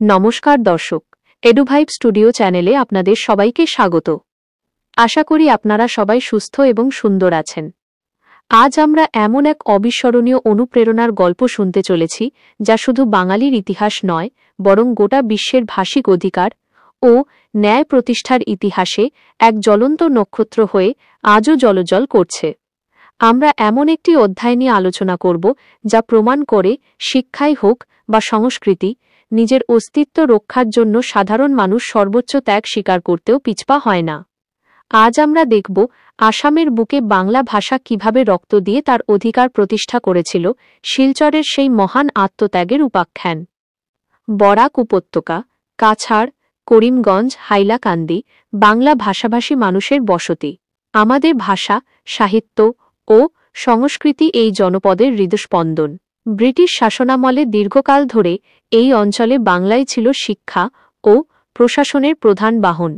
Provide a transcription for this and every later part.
নমস্কার দর্শক, এডুভাইব স্টুডিও চ্যানেলে আপনাদের সবাইকে স্বাগত। আশা করি আপনারা সবাই সুস্থ এবং সুন্দর আছেন। আজ আমরা এমন এক অবিস্মরণীয় অনুপ্রেরণার গল্প শুনতে চলেছি, যা শুধু বাঙালির ইতিহাস নয়, বরং গোটা বিশ্বের ভাষিক অধিকার ও ন্যায় প্রতিষ্ঠার ইতিহাসে এক জ্বলন্ত নক্ষত্র হয়ে আজও জ্বলজ্বল করছে। আমরা এমন একটি অধ্যায় নিয়ে আলোচনা করব, যা প্রমাণ করে শিক্ষাই হোক বা সংস্কৃতি, নিজের অস্তিত্ব রক্ষার জন্য সাধারণ মানুষ সর্বোচ্চ ত্যাগ স্বীকার করতেও পিছপা হয় না। আজ আমরা দেখব আসামের বুকে বাংলা ভাষা কিভাবে রক্ত দিয়ে তার অধিকার প্রতিষ্ঠা করেছিল, শিলচরের সেই মহান আত্মত্যাগের উপাখ্যান। বরাক উপত্যকা, কাছাড়, করিমগঞ্জ, হাইলাকান্দি বাংলা ভাষাভাষী মানুষের বসতি। আমাদের ভাষা, সাহিত্য ও সংস্কৃতি এই জনপদের হৃদস্পন্দন। ব্রিটিশ শাসনামলে দীর্ঘকাল ধরে এই অঞ্চলে বাংলাই ছিল শিক্ষা ও প্রশাসনের প্রধান বাহন।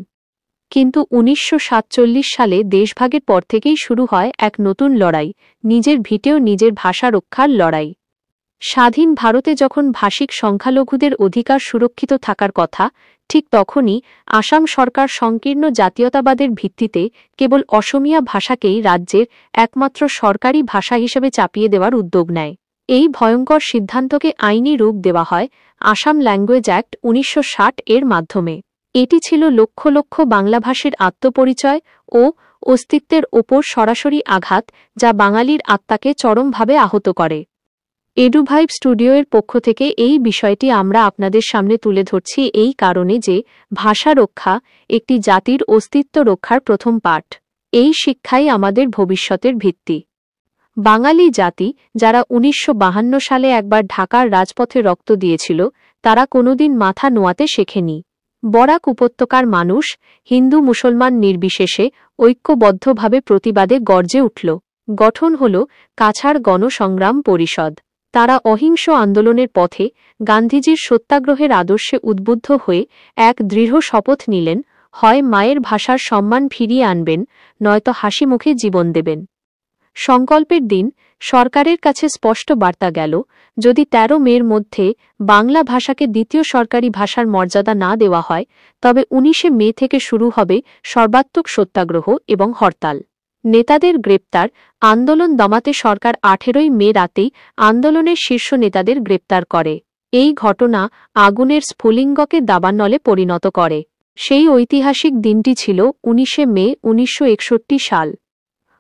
কিন্তু ১৯৪৭ সালে দেশভাগের পর থেকেই শুরু হয় এক নতুন লড়াই, নিজের ভিটেও নিজের ভাষা রক্ষার লড়াই। স্বাধীন ভারতে যখন ভাষিক সংখ্যালঘুদের অধিকার সুরক্ষিত থাকার কথা, ঠিক তখনই আসাম সরকার সংকীর্ণ জাতীয়তাবাদের ভিত্তিতে কেবল অসমীয়া ভাষাকেই রাজ্যের একমাত্র সরকারি ভাষা হিসেবে চাপিয়ে দেওয়ার উদ্যোগ নেয়। এই ভয়ঙ্কর সিদ্ধান্তকে আইনি রূপ দেওয়া হয় আসাম ল্যাঙ্গুয়েজ অ্যাক্ট ১৯৬০ এর মাধ্যমে। এটি ছিল লক্ষ লক্ষ বাংলাভাষীর আত্মপরিচয় ও অস্তিত্বের ওপর সরাসরি আঘাত, যা বাঙালির আত্মাকে চরমভাবে আহত করে। এডুভাইব স্টুডিওর পক্ষ থেকে এই বিষয়টি আমরা আপনাদের সামনে তুলে ধরছি এই কারণে যে ভাষা রক্ষা একটি জাতির অস্তিত্ব রক্ষার প্রথম পাঠ। এই শিক্ষাই আমাদের ভবিষ্যতের ভিত্তি। বাঙালি জাতি, যারা ১৯৫২ সালে একবার ঢাকার রাজপথে রক্ত দিয়েছিল, তারা কোনোদিন মাথা নোয়াতে শেখেনি। বরাক উপত্যকার মানুষ, হিন্দু মুসলমান নির্বিশেষে, ঐক্যবদ্ধভাবে প্রতিবাদে গর্জে উঠল। গঠন হল কাছাড় গণসংগ্রাম পরিষদ। তারা অহিংস আন্দোলনের পথে গান্ধীজির সত্যাগ্রহের আদর্শে উদ্বুদ্ধ হয়ে এক দৃঢ় শপথ নিলেন, হয় মায়ের ভাষার সম্মান ফিরিয়ে আনবেন, নয়তো হাসি মুখে জীবন দেবেন। সংকল্পের দিন সরকারের কাছে স্পষ্ট বার্তা গেল, যদি ১৩ মের মধ্যে বাংলা ভাষাকে দ্বিতীয় সরকারি ভাষার মর্যাদা না দেওয়া হয়, তবে ১৯ মে থেকে শুরু হবে সর্বাত্মক সত্যাগ্রহ এবং হরতাল। নেতাদের গ্রেপ্তার, আন্দোলন দমাতে সরকার ১৮ মে রাতেই আন্দোলনের শীর্ষ নেতাদের গ্রেপ্তার করে। এই ঘটনা আগুনের স্ফুলিঙ্গকে দাবানলে পরিণত করে। সেই ঐতিহাসিক দিনটি ছিল ১৯ মে ১৯৬১ সাল।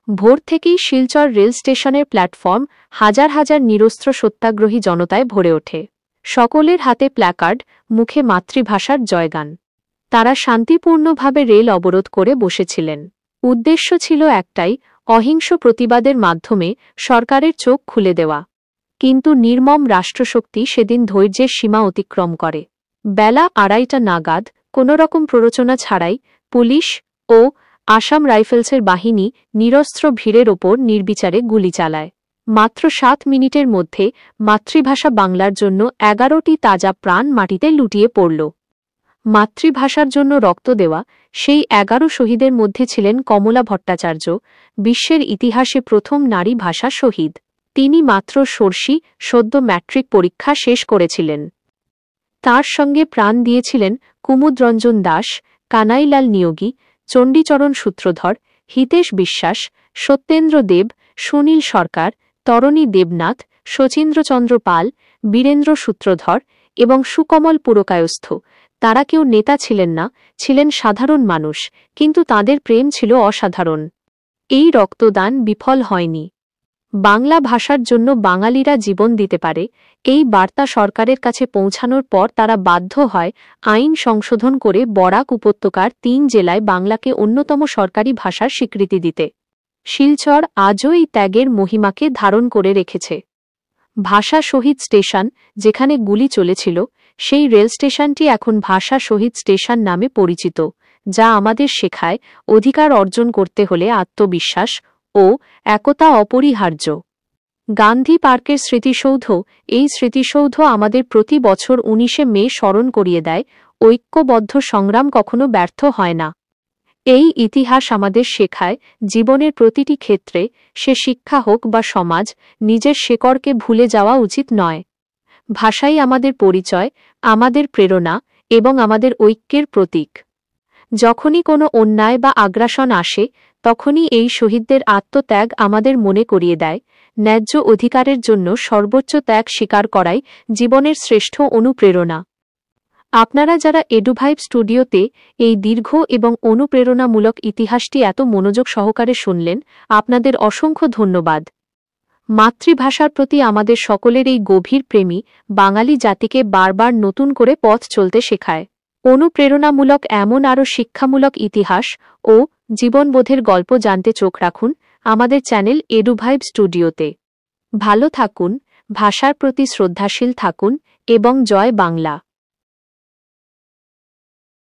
ভোর থেকেই শিলচর রেল স্টেশনের প্ল্যাটফর্ম হাজার হাজার নিরস্ত্র সত্যাগ্রহী জনতায় ভরে ওঠে। সকলের হাতে প্ল্যাকার্ড, মুখে মাতৃভাষার জয়গান। তারা শান্তিপূর্ণভাবে রেল অবরোধ করে বসেছিলেন। উদ্দেশ্য ছিল একটাই, অহিংস প্রতিবাদের মাধ্যমে সরকারের চোখ খুলে দেওয়া। কিন্তু নির্মম রাষ্ট্রশক্তি সেদিন ধৈর্যের সীমা অতিক্রম করে। বেলা ২:৩০ নাগাদ কোনোরকম প্ররোচনা ছাড়াই পুলিশ ও আসাম রাইফেলসের বাহিনী নিরস্ত্র ভিড়ের ওপর নির্বিচারে গুলি চালায়। মাত্র ৭ মিনিটের মধ্যে মাতৃভাষা বাংলার জন্য ১১টি তাজা প্রাণ মাটিতে লুটিয়ে পড়ল। মাতৃভাষার জন্য রক্ত দেওয়া সেই ১১ শহীদের মধ্যে ছিলেন কমলা ভট্টাচার্য, বিশ্বের ইতিহাসে প্রথম নারী ভাষা শহীদ। তিনি মাত্র ষোড়শী, সদ্য ম্যাট্রিক পরীক্ষা শেষ করেছিলেন। তার সঙ্গে প্রাণ দিয়েছিলেন কুমুদরঞ্জন দাস, কানাইলাল নিয়োগী, চণ্ডীচরণ সূত্রধর, হিতেশ বিশ্বাস, সত্যেন্দ্র দেব, সুনীল সরকার, তরণী দেবনাথ, শচীন্দ্রচন্দ্র পাল, বীরেন্দ্র সূত্রধর এবং সুকমল পুরকায়স্থ। তারা কেউ নেতা ছিলেন না, ছিলেন সাধারণ মানুষ, কিন্তু তাদের প্রেম ছিল অসাধারণ। এই রক্তদান বিফল হয়নি। বাংলা ভাষার জন্য বাঙালিরা জীবন দিতে পারে, এই বার্তা সরকারের কাছে পৌঁছানোর পর তারা বাধ্য হয় আইন সংশোধন করে বরাক উপত্যকার ৩ জেলায় বাংলাকে অন্যতম সরকারি ভাষার স্বীকৃতি দিতে। শিলচর আজও এই ত্যাগের মহিমাকে ধারণ করে রেখেছে। ভাষা শহীদ স্টেশন, যেখানে গুলি চলেছিল, সেই রেল স্টেশনটি এখন ভাষা শহীদ স্টেশন নামে পরিচিত, যা আমাদের শেখায় অধিকার অর্জন করতে হলে আত্মবিশ্বাস ও একতা অপরিহার্য। গান্ধী পার্কের স্মৃতিসৌধ, এই স্মৃতিসৌধ আমাদের প্রতি বছর ১৯ মে স্মরণ করিয়ে দেয়, ঐক্যবদ্ধ সংগ্রাম কখনো ব্যর্থ হয় না। এই ইতিহাস আমাদের শেখায়, জীবনের প্রতিটি ক্ষেত্রে, সে শিক্ষা হোক বা সমাজ, নিজের শেকড়কে ভুলে যাওয়া উচিত নয়। ভাষাই আমাদের পরিচয়, আমাদের প্রেরণা এবং আমাদের ঐক্যের প্রতীক। যখনই কোনো অন্যায় বা আগ্রাসন আসে, তখনই এই শহীদদের আত্মত্যাগ আমাদের মনে করিয়ে দেয়, ন্যায্য অধিকারের জন্য সর্বোচ্চ ত্যাগ স্বীকার করাই জীবনের শ্রেষ্ঠ অনুপ্রেরণা। আপনারা যারা এডুভাইব স্টুডিওতে এই দীর্ঘ এবং অনুপ্রেরণামূলক ইতিহাসটি এত মনোযোগ সহকারে শুনলেন, আপনাদের অসংখ্য ধন্যবাদ। মাতৃভাষার প্রতি আমাদের সকলের এই গভীর প্রেমই বাঙালি জাতিকে বারবার নতুন করে পথ চলতে শেখায়। অনুপ্রেরণামূলক এমন আরও শিক্ষামূলক ইতিহাস ও জীবনবোধের গল্প জানতে চোখ রাখুন আমাদের চ্যানেল এডুভাইব স্টুডিওতে। ভালো থাকুন, ভাষার প্রতি শ্রদ্ধাশীল থাকুন এবং জয় বাংলা।